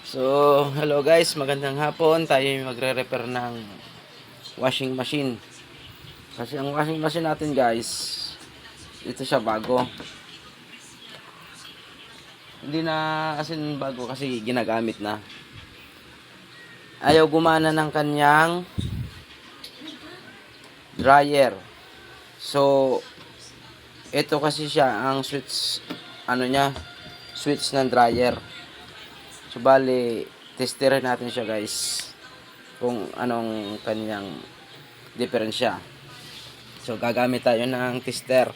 So, hello guys, magandang hapon. Tayo yung magre-repair ng washing machine. Kasi ang washing machine natin guys, ito siya bago. Hindi na asin bago kasi ginagamit na. Ayaw gumana ng kanyang dryer. So, ito kasi siya ang switch, switch ng dryer. So, bali, testerin natin siya guys kung anong kanyang diferensya. So, gagamit tayo ng tester.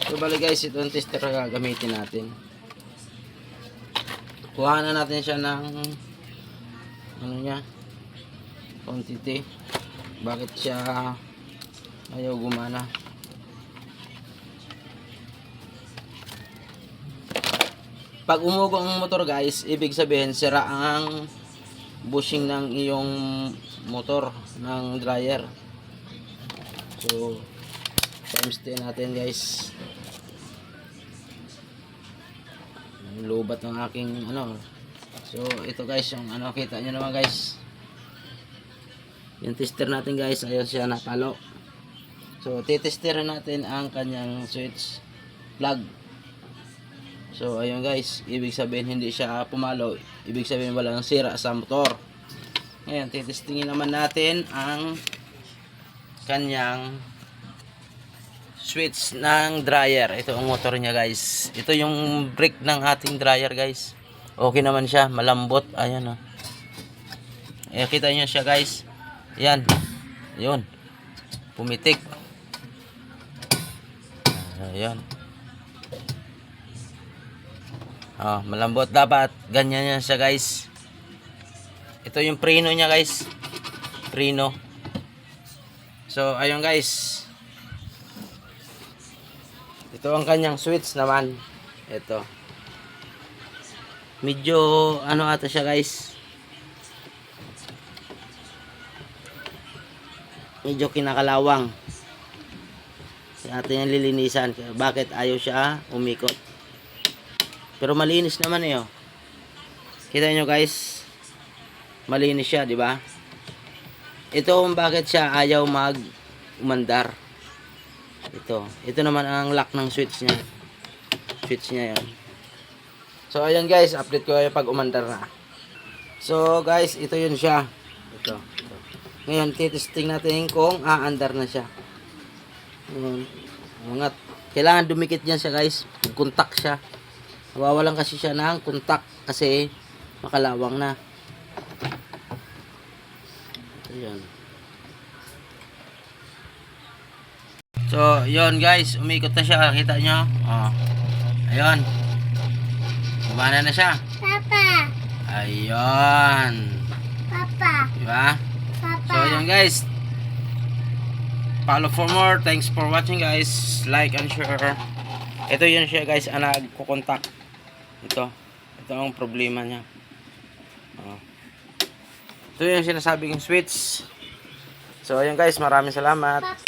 So, bali guys, itong tester na gagamitin natin. Kuha na natin siya ng quantity. Bakit siya ayaw gumana? Pag umugo ang motor guys, ibig sabihin sira ang bushing ng iyong motor ng dryer. So, times 10 natin guys. Lubat ng aking So, ito guys, yung kita nyo naman guys. Yung tester natin guys, ayun siya napalo. So, titesterin natin ang kanyang switch plug. So, ayun guys, ibig sabihin hindi siya pumalo. Ibig sabihin walang sira sa motor. Ngayon, titestingin naman natin ang kanyang switch ng dryer. Ito ang motor niya guys. Ito yung brake ng ating dryer guys. Okay naman siya, malambot. Ayan kita nyo siya guys. Yan. Yun. Pumitik. Ayan. Malambot dapat. Ganyan yan siya guys. Ito yung preno niya guys. Preno. So, ayun guys. Ito ang kanyang switch naman. Ito. Medyo ata siya guys. Medyo kinakalawang. Kasi atin yung lilinisan. Bakit ayaw siya umikot? Pero malinis naman Kita nyo guys. Malinis siya, di ba? Ito kung bakit siya ayaw umandar. Ito naman ang lock ng switch niya. Switch niya yan. So ayan guys, update ko kayo pag umandar na. So guys, ito yun siya. Ito. Ngayon, titesting natin kung aandar na siya. Kailangan dumikit niya siya guys. Kontak siya. Nawawalan kasi siya ng kontak kasi makalawang na. Ayan. So, yun guys. Umikot na siya. Kita nyo? Ayun. Gumana na siya. Papa. Ayun. Papa. Diba? Papa. So, yun guys. Follow for more. Thanks for watching guys. Like and share. Ito yun siya guys. Nagkukontak. Ito ang problema niya. Ito yung sinasabi kong switch. So, ayun guys. Maraming salamat.